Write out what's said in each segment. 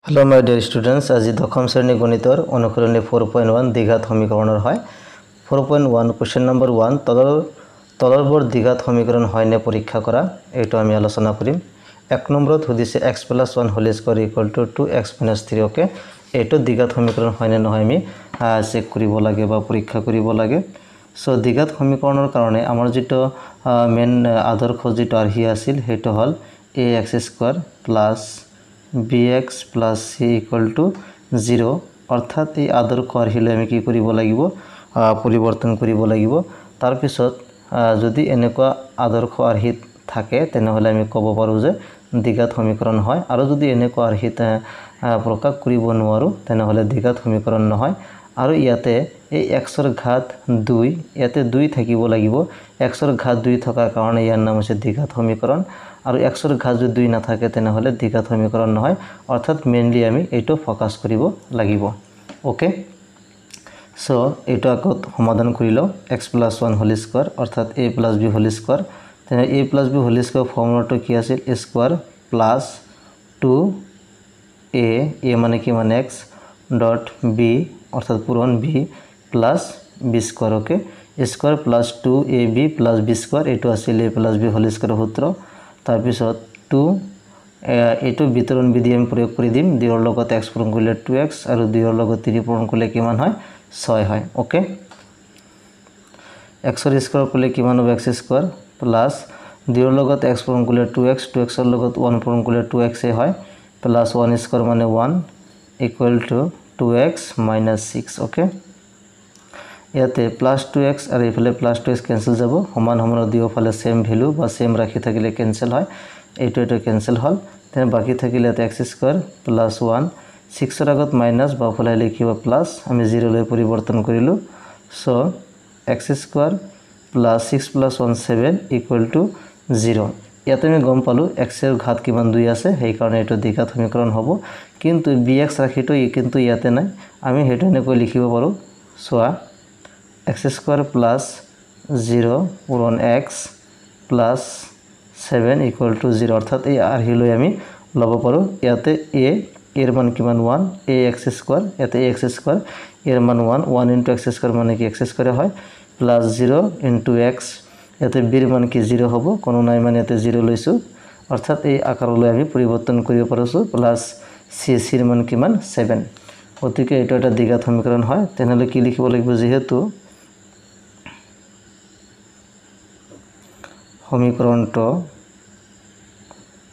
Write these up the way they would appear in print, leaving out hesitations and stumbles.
Hello my dear students आज दशम श्रेणी गणितर अनुकरणी 4.1 द्विघात समीकरण है 4.1 क्वेश्चन नम्बर 1 तलरबर द्विघात समीकरण है ने परीक्षा करा एटो आमी आलोचना करिम। एक नम्बरत सुधिसे x + 1 whole square equal to 2x - 3 okay एटो द्विघात समीकरण है ने নহয় आमी चेक करिब लागे बा परीक्षा करिब लागे। सो द्विघात समीकरणर कारणे आमार जितो मेन आदर्श जितो आरही आसिल हेटो हल ax² plus bx plus c equal to 0 अर्थात ये आदर्श आरहिले आमी कि करिब लागिब परिवर्तन करिब लागिब। तार पिছত जदि एनेकुवा आदर्श आरहि थाके तेनहले आमी कब पारो जे द्विघात समीकरण হয় आरो जदि एनेकुवा आरहि प्रकाश करिब नोवारो तेनहले द्विघात समीकरण নহয়। आरो इयाते ए x र घात 2 इयाते 2 থাকিব লাগিব x र घात 2 थकार कारणे यार नाम হৈছে द्विघात समीकरण और x र घात जो 2 ना थाके तेनहले द्विघात समीकरण নহয় अर्थात मेनली आमी एटो फोकास करिब লাগিব ओके। सो एटो आकत समाधान करिलो x + 1 होल स्क्वायर अर्थात a + b होल स्क्वायर तेने a + b होल स्क्वायर फर्मुलाটো কি আছিল a स्क्वायर प्लस 2a माने कि माने x डट b अर्थात पूरण b plus b square okay square plus 2ab plus b square एटो আছিল a + b होल स्क्वायर सूत्र तार पिছত 2 एटो वितरण विधि आम प्रयोग कर दिम 2 ৰ লগত x পূৰণ কৰিলে 2x আৰু 2 ৰ লগত 3 পূৰণ কৰিলে কিমান হয় 6 হয় ओके। x ৰ স্কয়াৰ কৰিলে কিমান হ'ব x² প্লাস 2 ৰ লগত x পূৰণ কৰিলে 2x 2x ৰ লগত 1 পূৰণ কৰিলে 2x এ হয় প্লাস 1 স্কয়াৰ মানে 1 ইকুৱেল টু 2x - 6 ओके। ইয়াতে প্লাস 2x আর এফালে প্লাস 2x ক্যান্সেল যাব সমান সমান দুয়োফালে সেম ভ্যালু বা সেম রাখি থাকিলে ক্যান্সেল হয় এইটো ক্যান্সেল হল তেনে বাকি থাকিলে এটা x² প্লাস 1 6 ৰ আগত মাইনাস বাফালে লিখিব প্লাস আমি 0 লৈ পৰিৱৰ্তন কৰিলো। So x² plus 6 plus 1 7 equal to 0 ইয়াতে আমি গম পালো x ৰ ঘাত কিমান 2 আছে সেই কাৰণে এটো দ্বিঘাত সমীকৰণ হ'ব কিন্তু bx ৰাখিটো কিন্তু ইয়াতে নাই আমি হেটো এনেকৈ লিখিব পাৰো। সোয়া x² प्लस 0 पूरण x प्लस 7 इक्वल टू 0 अर्थात ये आरहिলৈ আমি লব পাৰো ইয়াতে a এর মান কিমান 1 ax² ইয়াতে ax² এর মান 1 1 * x² মানে কি x² হয় প্লাস 0 * x ইয়াতে b এর মান কি 0 হ'ব কোনো নাই মানে ইয়াতে 0 লৈছো অর্থাৎ এই আকাৰলৈ আমি পৰিৱৰ্তন কৰিব পাৰোছো প্লাস c এৰ মান কিমান 7 গতিকে এটা এটা দ্বিঘাত সমীকৰণ হয় তেনহলে কি লিখিব লাগিব যেহেতু সমীকৰণটো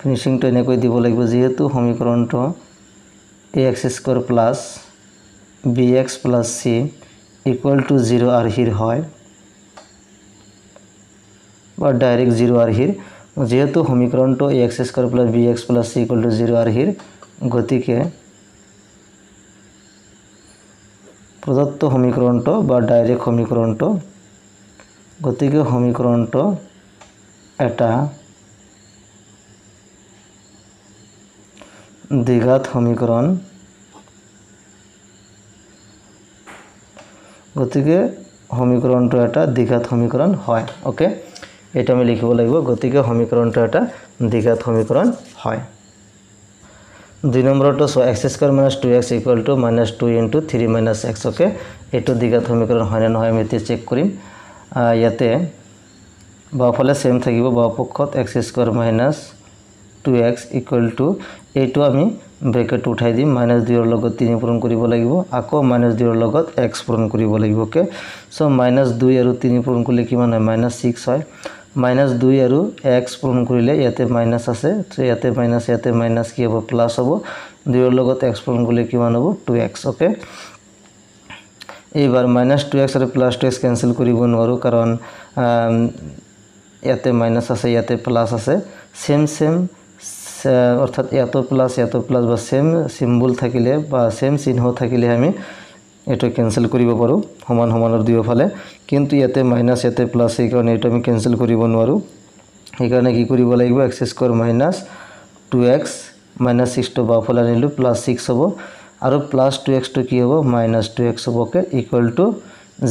ফিনিশিংটো এনেকৈ দিব লাগিব যেহেতু সমীকৰণটো ax² plus bx plus c equal to 0 আৰহিৰ হয় বা ডাইৰেক্ট 0 আৰহিৰ যেহেতু সমীকৰণটো ax² plus bx plus c equal to 0 আৰহিৰ গতিকে প্ৰদত্ত সমীকৰণটো বা ডাইৰেক্ট সমীকৰণটো গতিকে সমীকৰণটো এটা দ্বিঘাত সমীকৰণ গতিকে সমীকৰণটো এটা দ্বিঘাত সমীকৰণ হয় ওকে এটা আমি লিখিব লাগিব গতিকে সমীকৰণটো এটা দ্বিঘাত সমীকৰণ হয়। 2 নম্বৰটো x² - 2x equal to -2 * 3 - x okay এটো দ্বিঘাত সমীকৰণ হয় না নহয় আমি তে চেক কৰিম ইয়াতে বাফালে সেম থাকিব বাপক্ষত x² - 2x ইকুৱেল টু এটো আমি ব্ৰেকেট উঠাই দিম -2 ৰ লগত 3 পূৰণ কৰিব লাগিব আকৌ -2 ৰ লগত x পূৰণ কৰিব লাগিব ওকে। সো -2 আৰু 3 পূৰণ কৰিলে কিমান হয় -6 হয় -2 আৰু x পূৰণ কৰিলে ইয়াতে মাইনাস আছে তো ইয়াতে মাইনাস কি হ'ব প্লাস হ'ব 2 ৰ লগত x পূৰণ কৰিলে কিমান হ'ব 2x ওকে। এইবাৰ -2x আৰু +2x ক্যান্সেল কৰিব নোৱাৰো কাৰণ ইয়াতে মাইনাস আছে ইয়াতে প্লাস আছে সেম অর্থাৎ এত প্লাস বা সেম সিম্বল থাকিলে বা সেম চিহ্ন থাকিলে আমি এটো ক্যান্সেল কৰিব পাৰো সমান সমানৰ দুয়োফালে কিন্তু ইয়াতে মাইনাস ইয়াতে প্লাস এই কাৰণে এটো আমি ক্যান্সেল কৰিব নোৱাৰো এই কাৰণে কি কৰিব লাগিব x² - 2x -6 টো বাফালে আনিলো +6 হ'ব আৰু +2x টো কি হ'ব -2x হ'বকে ইকুৱেল টু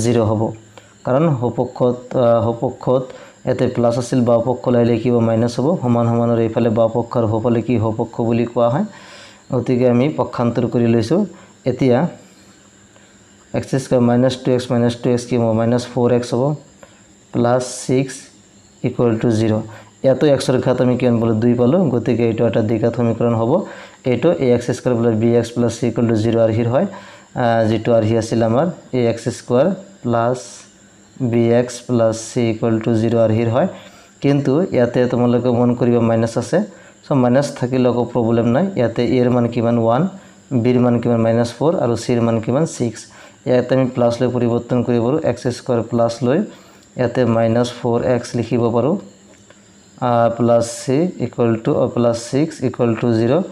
0 হ'ব কাৰণ হপক্ষত এতে প্লাস আছিল বাও পক্ষ লাইলে কি মাইনাস হ'ব সমান সমানৰ এইফালে বাও পক্ষৰ হপলে কি হপক্ষ বুলি কোৱা হয় গতিকে আমি পক্ষান্তৰ কৰি লৈছোঁ এতিয়া x স্কয়ার -2x কি হ'ব -4x হ'ব +6 = 0 ইয়াতো x ৰ ঘাত আমি কিমান পালো 2 পালো গতিকে এইটো এটা দ্বিঘাত সমীকৰণ হ'ব এইটো ax স্কয়াৰ + bx + c = 0 আৰহিৰ হয় যেটো আৰহি আছিল আমাৰ ax স্কয়াৰ + bx + c = 0 আৰহিৰ হয় কিন্তু ইয়াতে তোমালোকে মন কৰিব মাইনাস আছে সো মাইনাস থাকিলে একো প্ৰবলেম নাই ইয়াতে a ৰ মান কিমান 1 b ৰ মান কিমান -4 আৰু c ৰ মান কিমান 6 ইয়াতে আমি প্লাস লৈ পৰিৱৰ্তন কৰিব পাৰো x স্কয়াৰ প্লাস লৈ ইয়াতে -4x লিখিব পাৰো plus c plus 6 = 0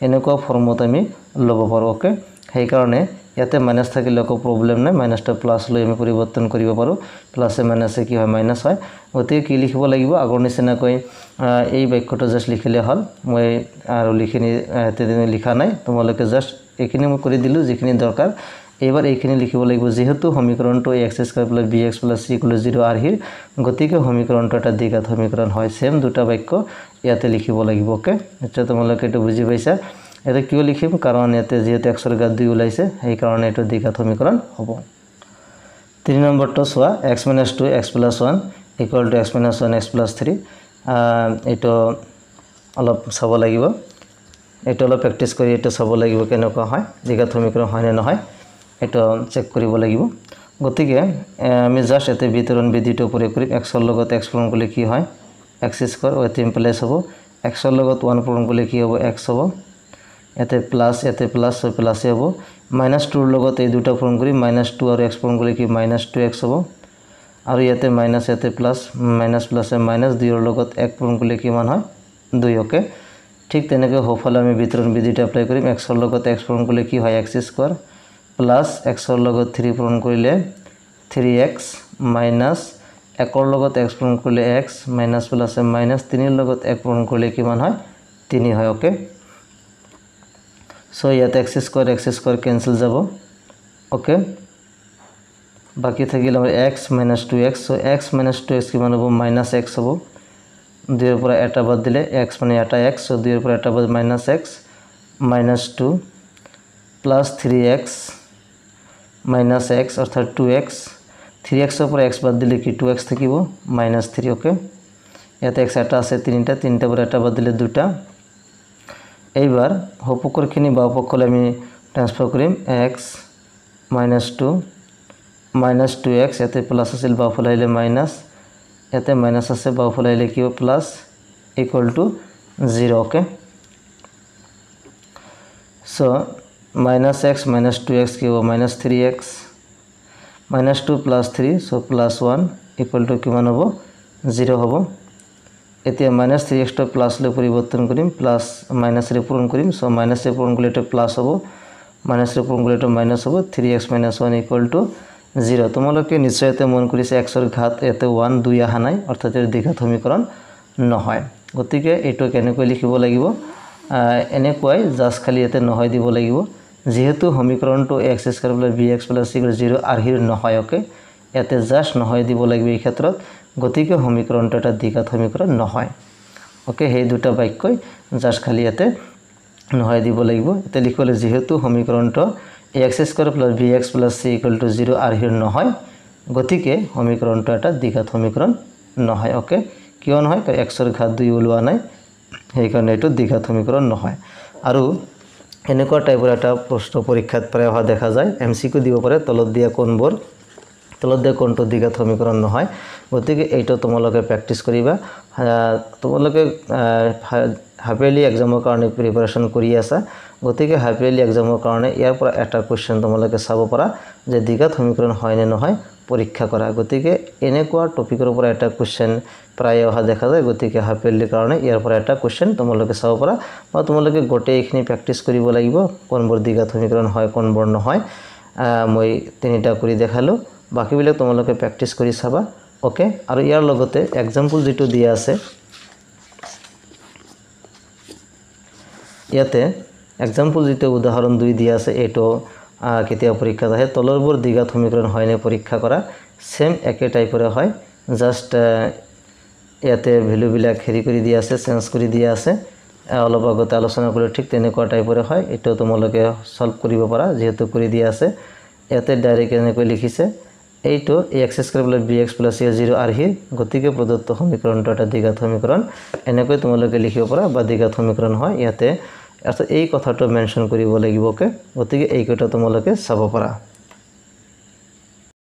এনেকুৱা ফৰ্মত আমি ল'ব পাৰো ওকে সেই কাৰণে ইয়াতে মাইনাস থাকিলে একো প্ৰবলেম নাই মাইনাসটা প্লাস লৈ আমি পৰিৱৰ্তন কৰিব পাৰো প্লাসে মাইনাসে কি হয় মাইনাস হয় গতিকে কি লিখিব লাগিব আগৰ নিচিনাকৈ এই বাক্যটো জাস্ট লিখিলে হল মই আৰু লিখিনি লিখা নাই তোমালোকে জাস্ট এইখিনি মই কৰি দিলো যিখিনি দৰকাৰ এবাৰ এইখিনি লিখিব লাগিব যেহেতু সমীকৰণটো ax স্কয়াৰ + bx + c = 0 আৰহিৰ গতিকে সমীকৰণটো এটা দ্বিঘাত সমীকৰণ হয় সেম দুটা বাক্য ইয়াতে লিখিব লাগিব ওকে এটা তোমালোকে এটা বুজি পাইছা এটা কিয় লিখিম কাৰণ ইয়াতে যেহেতু x ৰ ঘাত 2 ওলাইছে সেই কাৰণে এটা দ্বিঘাত সমীকৰণ হ'ব 3 নম্বৰটো চোৱা x - 2 x + 1 = x - 1 x + 3 এটো অলপ চাব লাগিব এটো অলপ প্ৰেক্টিস কৰি এটো চাব লাগিব কেনেকুৱা হয় দ্বিঘাত সমীকৰণ হয় নে নহয় এটা চেক কৰিব লাগিব গতিকে আমি জাস্ট এতে বিতৰণ বিধিটো প্ৰয়োগ কৰিম x ৰ লগত x পূৰণ কৰিলে কি হয় x স্কয়াৰ ও এতে ইমপ্লাইজ হ'ব x ৰ লগত 1 পূৰণ কৰিলে কি হ'ব x হ'ব এতে প্লাস সো প্লাসে হ'ব -2 ৰ লগত এই দুটা পূৰণ কৰি -2 আৰু x পূৰণ কৰিলে কি -2x হ'ব আৰু ইয়াতে মাইনাস ইয়াতে প্লাস মাইনাস প্লাসে মাইনাস 2 ৰ লগত 1 পূৰণ কৰিলে কিমান হয় 2 ওকে ঠিক তেনেকৈ হফলে আমি বিতৰণ বিধিটো এপ্লাই কৰিম x ৰ লগত x পূৰণ কৰিলে কি হয় x স্কয়াৰ প্লাস x ৰ লগত 3 পূৰণ কৰিলে 3x মাইনাস 1 ৰ লগত x পূৰণ কৰিলে x মাইনাস প্লাসে মাইনাস 3 ৰ লগত 1 পূৰণ কৰিলে কিমান হয় 3 হয় ওকে সো ইয়াতে x স্কয়াৰ ক্যান্সেল যাব ওকে বাকি থাকিল আমাৰ x - 2x so x - 2x কিমান হ'ব -x হ'ব 2 ৰ পৰা এটা বাদ দিলে x মানে এটা x সো 2 ৰ পৰা এটা বাদ -x -2 plus 3x minus x অৰ্থাৎ 2x 3x ৰ পৰা x বাদ দিলে কি 2x থাকিব -3 ওকে ইয়াতে x এটা আছে তিনটা পৰা এটা বাদ দিলে দুটা এইবাৰ হপকৰখিনি বাওপক্ষলৈ আমি ট্ৰান্সফাৰ কৰিম x -2 -2x ইয়াতে প্লাস আছিল বাওফালে আহিলে মাইনাস ইয়াতে মাইনাস আছে বাওফালে আহিলে কি plus = 0 okay so -x - 2x কি হ'ব -3x -2 + 3 সো +1 = কিমান হ'ব 0 হ'ব এতিয়া -3x টো প্লাস লৈ পৰিৱৰ্তন কৰিম প্লাস মাইনাস ৰে পূৰণ কৰিম সো মাইনাস ৰে পূৰণ কৰিলে প্লাস হ'ব মাইনাস ৰে পূৰণ কৰিলে মাইনাস হ'ব 3x - 1 = 0 তোমালোকে নিশ্চয়তে মন কৰিছে x ৰ ঘাত এতে 1 2 আহা নাই অৰ্থাৎ এৰ দ্বিঘাত সমীকৰণ নহয় গতিকে এটো কেনেকৈ লিখিব লাগিব এনেকৈ জাস্ট খালি এতে নহয় দিব লাগিব যেহেতু সমীকৰণটো x স্কয়াৰ + bx + c = 0 আৰহিৰ নহয় ওকে এতে জাস্ট নহয় দিব লাগিব এই ক্ষেত্ৰত গতিকে সমীকৰণটো এটা দ্বিঘাত সমীকৰণ নহয় ওকে সেই দুটা বাক্যই জাস্ট খালি এতে নহয় দিব লাগিব এতে লিখলে যেহেতু সমীকৰণটো x স্কয়াৰ + bx + c = 0 আৰহিৰ নহয় গতিকে সমীকৰণটো এটা দ্বিঘাত সমীকৰণ নহয় ওকে কিয় নহয় x ৰ ঘাত 2 ওলোৱা নাই সেই কাৰণে এটো দ্বিঘাত সমীকৰণ নহয় আৰু এনেকুৱা টাইপৰ এটা প্ৰশ্ন পৰীক্ষাত প্ৰায় অহা দেখা যায় এমসিকিউ দিব পাৰে তলত দিয়া কোনবোৰ তলত দিয়া কোনটো দ্বিঘাত সমীকৰণ নহয় গতিকে এইটো তোমালোকে প্ৰ্যাকটিস কৰিবা তোমালোকে হাফ ইয়াৰলি এক্সামৰ কাৰণে প্ৰিপাৰেচন কৰি আছা গতিকে হাফ ইয়াৰলি এক্সামৰ কাৰণে ইয়াৰ পৰা এটা কোৱেশ্চন তোমালোকে চাব পাৰা যে দ্বিঘাত সমীকৰণ হয় নে নহয় পৰীক্ষা কৰা গতিকে এনেকুৱা টপিকৰ পৰা এটা কোৱেশ্চন প্ৰায় অহা দেখা যায় গতিকে হাফ ইয়াৰলিৰ কাৰণে ইয়াৰ পৰা এটা কোৱেশ্চন তোমালোকে চাব পাৰা বা তোমালোকে গোটেইখিনি প্ৰ্যাকটিস কৰিব লাগিব কোনবোৰ দ্বিঘাত সমীকৰণ হয় কোনবোৰ নহয় মই তিনিটা কৰি দেখালো বাকিবিলাক তোমালোকে প্ৰ্যাকটিস কৰি চাবা ওকে আৰু ইয়াৰ লগতে এক্সাম্পল যেটো দিয়া আছে ইয়াতে এক্সাম্পল যেটো উদাহৰণ 2 দিয়া আছে এটো কেতিয়া পৰীক্ষাত আহে তলৰবোৰ দ্বিঘাত সমীকৰণ হয় নে পৰীক্ষা কৰা সেম একে টাইপৰে হয় জাস্ট ইয়াতে ভ্যালু বিলাক হেৰি কৰি দিয়া আছে চেঞ্জ কৰি দিয়া আছে অলপ আগতে আলোচনা কৰি ঠিক তেনেকুৱা টাইপৰে হয় এটো তোমালোকে সলভ কৰিব পাৰা যেহেতু কৰি দিয়া আছে ইয়াতে ডাইৰেক্ট এনেকৈ লিখিছে এইটো x স্কয়াৰ + bx + a0 আৰহিৰ গতিকে প্ৰদত্ত সমীকৰণটো এটা দ্বিঘাত সমীকৰণ এনেকৈ তোমালোকে লিখিব পাৰা বা দ্বিঘাত সমীকৰণ হয় ইয়াতে অৰ্থাৎ এই কথাটো মেনশন কৰিব লাগিব কে গতিকে এই কথা তোমালোকে চাব পাৰা